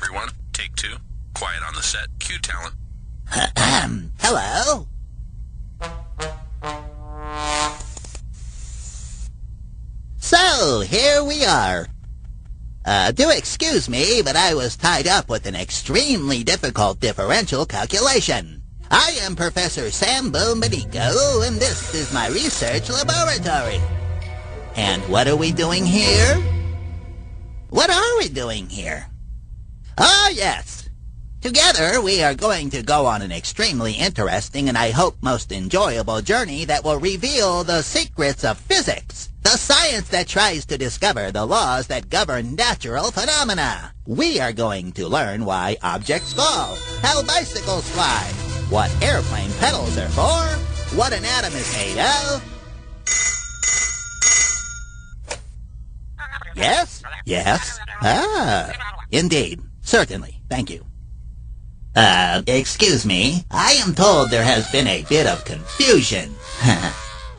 everyone. Take two. Quiet on the set. Cue talent. Hello? So, here we are. Do excuse me, but I was tied up with an extremely difficult differential calculation. I am Professor Sam Boom Benico, and this is my research laboratory. And what are we doing here? What are we doing here? Oh, yes. Together, we are going to go on an extremely interesting and I hope most enjoyable journey that will reveal the secrets of physics, the science that tries to discover the laws that govern natural phenomena. We are going to learn why objects fall, how bicycles fly, what airplane pedals are for, what an atom is made of. Yes? Yes? Ah, indeed. Certainly. Thank you. Excuse me. I am told there has been a bit of confusion.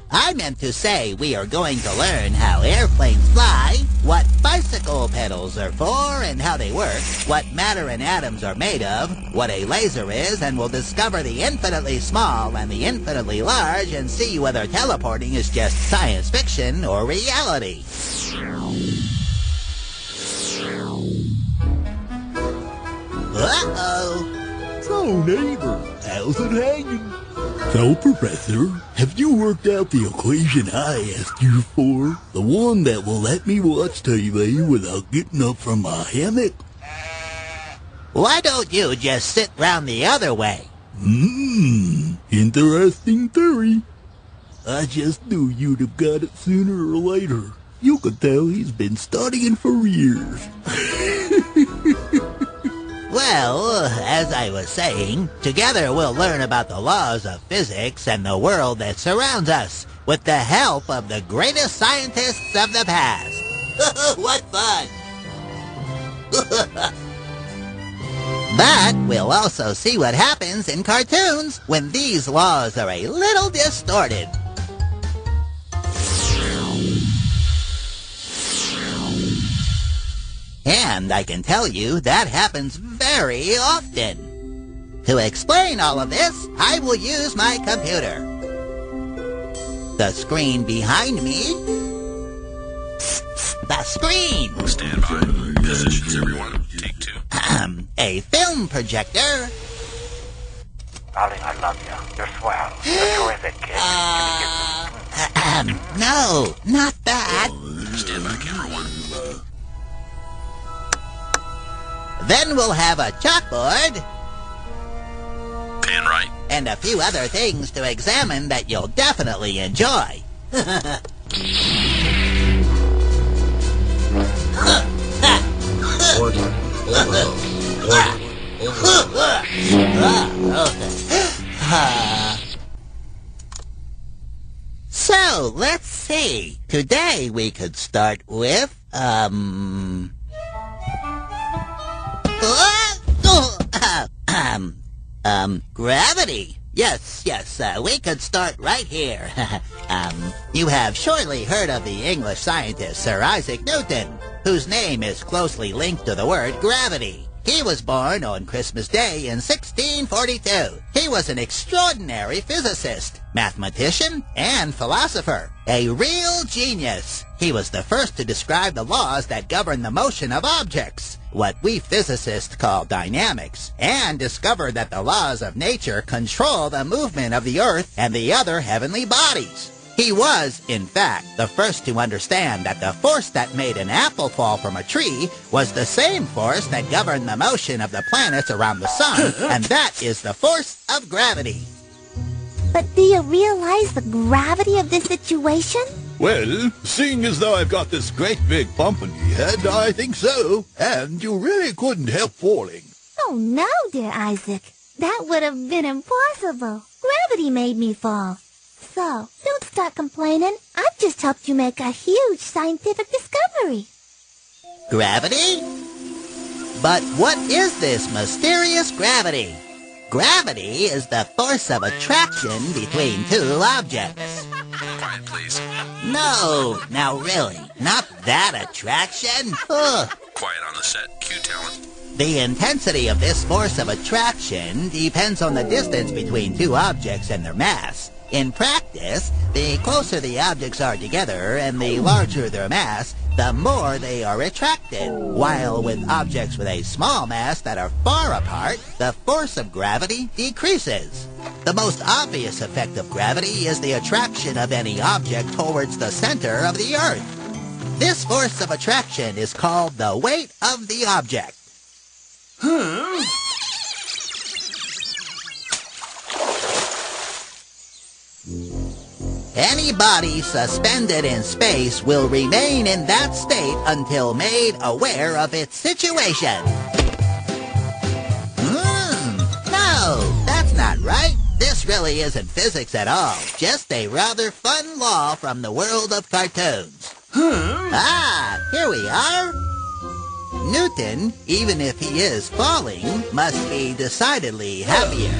I meant to say we are going to learn how airplanes fly, what bicycle pedals are for and how they work, what matter and atoms are made of, what a laser is, and we'll discover the infinitely small and the infinitely large and see whether teleporting is just science fiction or reality. Uh-oh. So, neighbor, how's it hanging? So, Professor, have you worked out the equation I asked you for? The one that will let me watch TV without getting up from my hammock? Why don't you just sit round the other way? Interesting theory. I just knew you'd have got it sooner or later. You could tell he's been studying for years. Well, as I was saying, together we'll learn about the laws of physics and the world that surrounds us, with the help of the greatest scientists of the past. What fun! But we'll also see what happens in cartoons when these laws are a little distorted. And I can tell you that happens very often. To explain all of this, I will use my computer. The screen behind me. The screen! Stand by. Positions, everyone. Take two. A film projector. Darling, I love you. You're swell. You're terrific, kid. No, not that. Stand by, camera one. Then we'll have a chalkboard. Pan right. And a few other things to examine that you'll definitely enjoy. So, let's see. Today we could start with, gravity. Yes, we could start right here. You have surely heard of the English scientist Sir Isaac Newton, whose name is closely linked to the word gravity. He was born on Christmas Day in 1642. He was an extraordinary physicist, mathematician, and philosopher. A real genius. He was the first to describe the laws that govern the motion of objects, what we physicists call dynamics, and discovered that the laws of nature control the movement of the Earth and the other heavenly bodies. He was, in fact, the first to understand that the force that made an apple fall from a tree was the same force that governed the motion of the planets around the sun, and that is the force of gravity. But do you realize the gravity of this situation? Well, seeing as though I've got this great big bump in your head, I think so. And you really couldn't help falling. Oh, no, dear Isaac. That would have been impossible. Gravity made me fall. So, don't start complaining. I've just helped you make a huge scientific discovery. Gravity? But what is this mysterious gravity? Gravity is the force of attraction between two objects. Quiet, please. No, now really, not that attraction. Ugh. Quiet on the set. Cue talent. The intensity of this force of attraction depends on the distance between two objects and their mass. In practice, the closer the objects are together and the larger their mass, the more they are attracted. While with objects with a small mass that are far apart, the force of gravity decreases. The most obvious effect of gravity is the attraction of any object towards the center of the Earth. This force of attraction is called the weight of the object. Any body suspended in space will remain in that state until made aware of its situation. No, that's not right. This really isn't physics at all, just a rather fun law from the world of cartoons. Ah, here we are. Newton, even if he is falling, must be decidedly happier.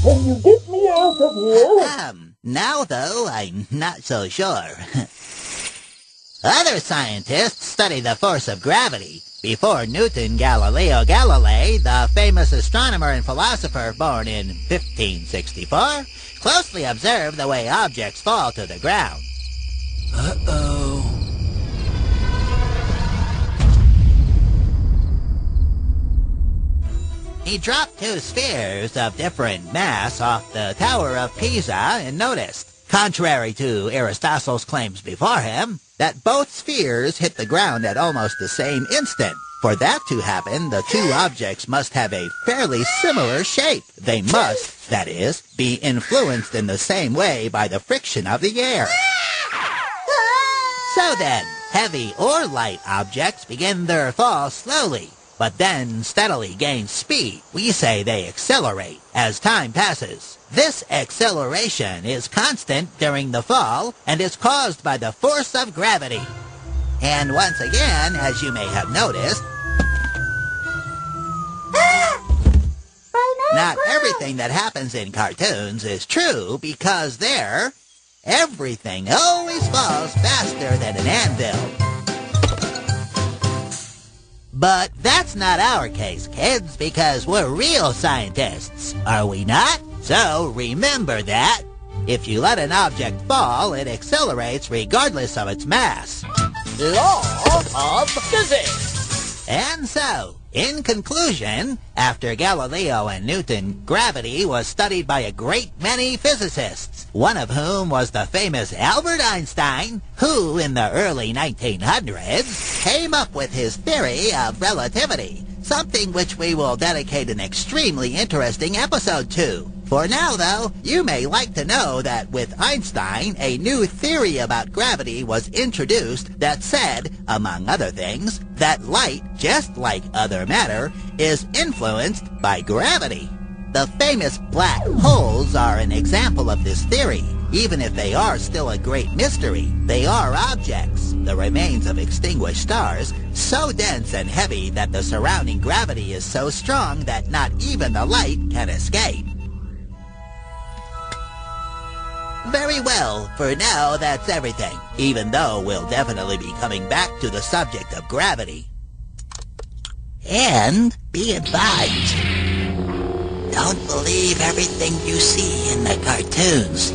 Can you get me out of here? Now though, I'm not so sure. Other scientists study the force of gravity. Before Newton, Galileo Galilei, the famous astronomer and philosopher born in 1564, closely observed the way objects fall to the ground. Uh-oh. He dropped two spheres of different mass off the Tower of Pisa and noticed, contrary to Aristotle's claims before him, that both spheres hit the ground at almost the same instant. For that to happen, the two objects must have a fairly similar shape. They must, that is, be influenced in the same way by the friction of the air. So then, heavy or light objects begin their fall slowly, but then steadily gain speed. We say they accelerate as time passes. This acceleration is constant during the fall and is caused by the force of gravity. And once again, as you may have noticed, not everything that happens in cartoons is true, because there, everything always falls faster than an anvil. But that's not our case, kids, because we're real scientists, are we not? So remember that. If you let an object fall, it accelerates regardless of its mass. Law of physics. And so, in conclusion, after Galileo and Newton, gravity was studied by a great many physicists, one of whom was the famous Albert Einstein, who in the early 1900s came up with his theory of relativity, something which we will dedicate an extremely interesting episode to. For now, though, you may like to know that with Einstein, a new theory about gravity was introduced that said, among other things, that light, just like other matter, is influenced by gravity. The famous black holes are an example of this theory. Even if they are still a great mystery, they are objects, the remains of extinguished stars, so dense and heavy that the surrounding gravity is so strong that not even the light can escape. Very well, for now that's everything, even though we'll definitely be coming back to the subject of gravity. And be advised, don't believe everything you see in the cartoons.